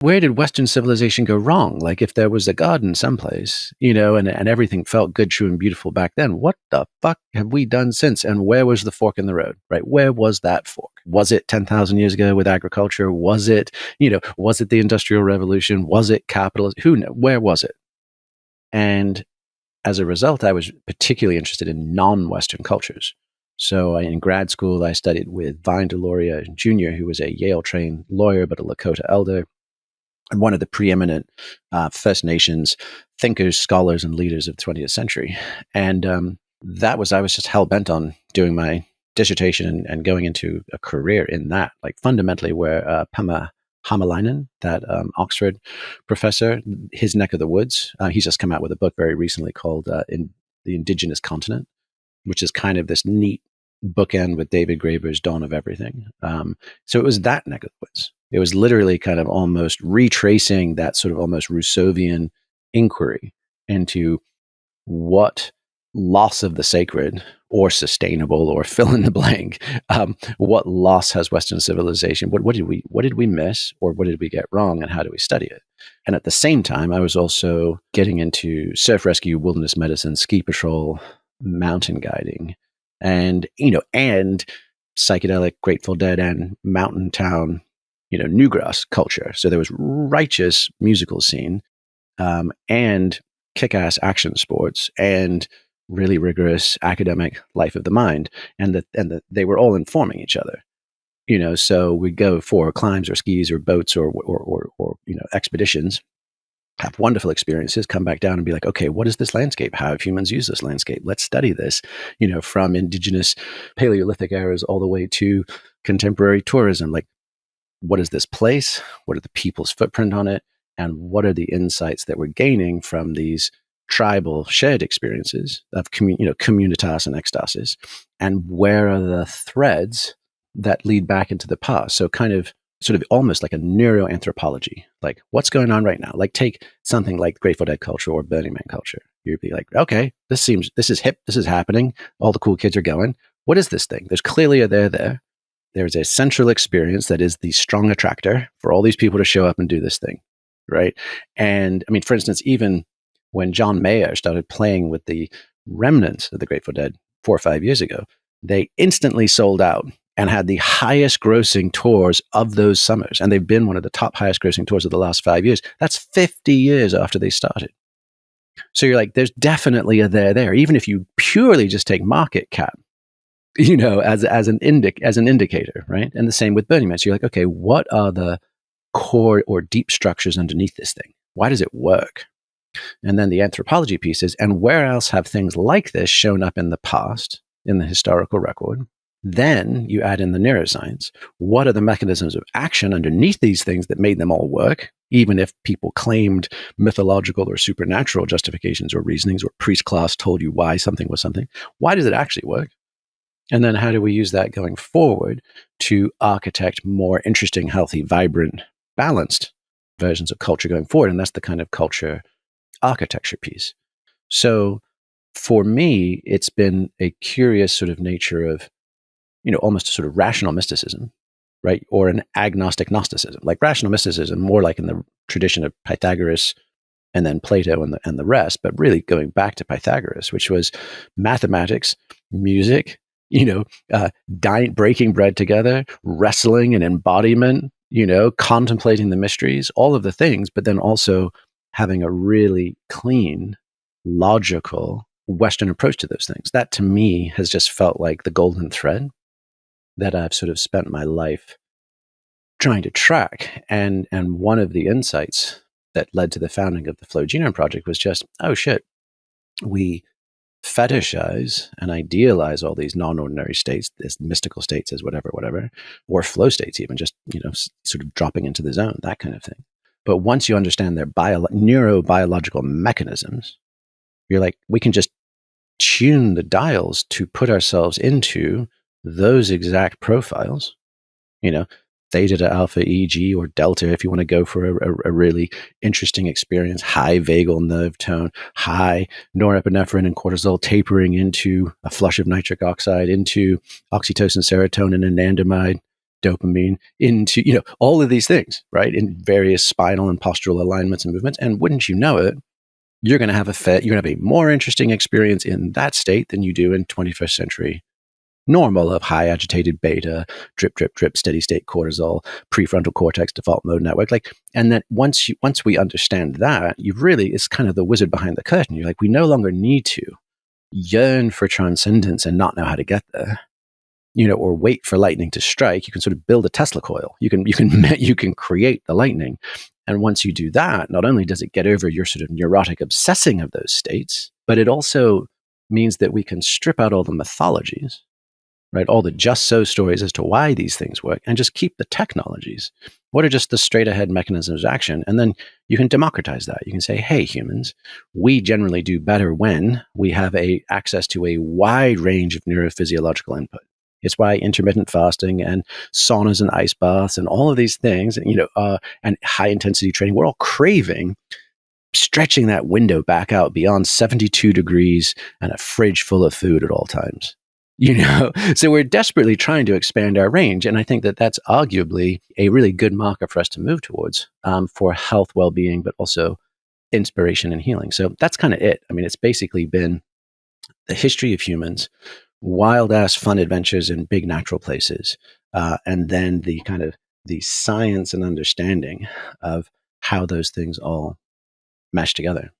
where did Western civilization go wrong? Like if there was a garden someplace, and everything felt good, true, and beautiful back then, what the fuck have we done since? And where was the fork in the road, right? Where was that fork? Was it 10,000 years ago with agriculture? Was it, was it the Industrial Revolution? Was it capitalism? Who knows? Where was it? And as a result, I was particularly interested in non-Western cultures. So in grad school, I studied with Vine Deloria Jr., who was a Yale-trained lawyer, but a Lakota elder, and one of the preeminent First Nations thinkers, scholars, and leaders of the 20th century. And I was just hell-bent on doing my dissertation and going into a career in that, like fundamentally where Pema Hamalainen, that Oxford professor, his neck of the woods, he's just come out with a book very recently called In the Indigenous Continent, which is kind of this neat bookend with David Graeber's Dawn of Everything. So it was that neck of the woods. It was literally kind of almost retracing that sort of almost Rousseauian inquiry into what loss of the sacred or sustainable or fill in the blank, what loss has Western civilization? What did we miss, or what did we get wrong, and how do we study it? And at the same time, I was also getting into surf rescue, wilderness medicine, ski patrol, mountain guiding, and psychedelic, Grateful Dead, and mountain town, newgrass culture. So there was righteous musical scene, and kick-ass action sports, and really rigorous academic life of the mind, and they were all informing each other. So we'd go for climbs or skis or boats or expeditions, have wonderful experiences, come back down and be like, okay, what is this landscape? How have humans used this landscape? Let's study this, from indigenous Paleolithic eras all the way to contemporary tourism. Like, what is this place? What are the people's footprint on it? And what are the insights that we're gaining from these tribal shared experiences of communitas and ecstasis? And where are the threads that lead back into the past? So kind of sort of almost like a neuroanthropology, like what's going on right now? Like take something like Grateful Dead culture or Burning Man culture. You'd be like, okay, this is hip. This is happening. All the cool kids are going. What is this thing? There's clearly a there. There's a central experience that is the strong attractor for all these people to show up and do this thing, right? And I mean, for instance, even when John Mayer started playing with the remnants of the Grateful Dead 4 or 5 years ago, they instantly sold out and had the highest grossing tours of those summers. And they've been one of the top highest grossing tours of the last 5 years. That's 50 years after they started. So you're like, there's definitely a there, even if you purely just take market cap, as an indicator, right? And the same with Burning Man. So you're like, okay, what are the core or deep structures underneath this thing? Why does it work? And then the anthropology pieces, and where else have things like this shown up in the past, in the historical record? Then you add in the neuroscience. What are the mechanisms of action underneath these things that made them all work? Even if people claimed mythological or supernatural justifications or reasonings, or priest class told you why something was something, why does it actually work? And then how do we use that going forward to architect more interesting, healthy, vibrant, balanced versions of culture going forward? And that's the kind of culture architecture piece. So for me, it's been a curious sort of nature of, almost a sort of rational mysticism, right? Or an agnostic Gnosticism. Like rational mysticism, more like in the tradition of Pythagoras and then Plato and the rest, but really going back to Pythagoras, which was mathematics, music, breaking bread together, wrestling and embodiment, contemplating the mysteries, all of the things, but then also having a really clean, logical Western approach to those things. That to me has just felt like the golden thread that I've sort of spent my life trying to track. And one of the insights that led to the founding of the Flow Genome Project was just, oh shit, we fetishize and idealize all these non-ordinary states, as mystical states, as whatever, or flow states even, just, sort of dropping into the zone, that kind of thing. But once you understand their neurobiological mechanisms, you're like, we can just tune the dials to put ourselves into those exact profiles, theta to alpha, EG, or delta, if you want to go for a really interesting experience, high vagal nerve tone, high norepinephrine and cortisol tapering into a flush of nitric oxide, into oxytocin, serotonin, and anandamide, dopamine into, all of these things, right? In various spinal and postural alignments and movements. And wouldn't you know it, you're going to have you're going to have a more interesting experience in that state than you do in 21st century normal of high agitated beta, drip, drip, drip, steady state cortisol, prefrontal cortex default mode network. And then once we understand that, it's kind of the wizard behind the curtain. You're like, we no longer need to yearn for transcendence and not know how to get there, or wait for lightning to strike. You can sort of build a Tesla coil. You can create the lightning. And once you do that, not only does it get over your sort of neurotic obsessing of those states, but it also means that we can strip out all the mythologies, right? All the just so stories as to why these things work, and just keep the technologies. What are just the straight ahead mechanisms of action? And then you can democratize that. You can say, hey, humans, we generally do better when we have access to a wide range of neurophysiological input. It's why intermittent fasting and saunas and ice baths and all of these things, and high intensity training, we're all craving stretching that window back out beyond 72 degrees and a fridge full of food at all times. So we're desperately trying to expand our range. And I think that that's arguably a really good marker for us to move towards for health, well-being, but also inspiration and healing. So that's kind of it. I mean, it's basically been the history of humans, wild ass fun adventures in big natural places, and then the kind of the science and understanding of how those things all mesh together.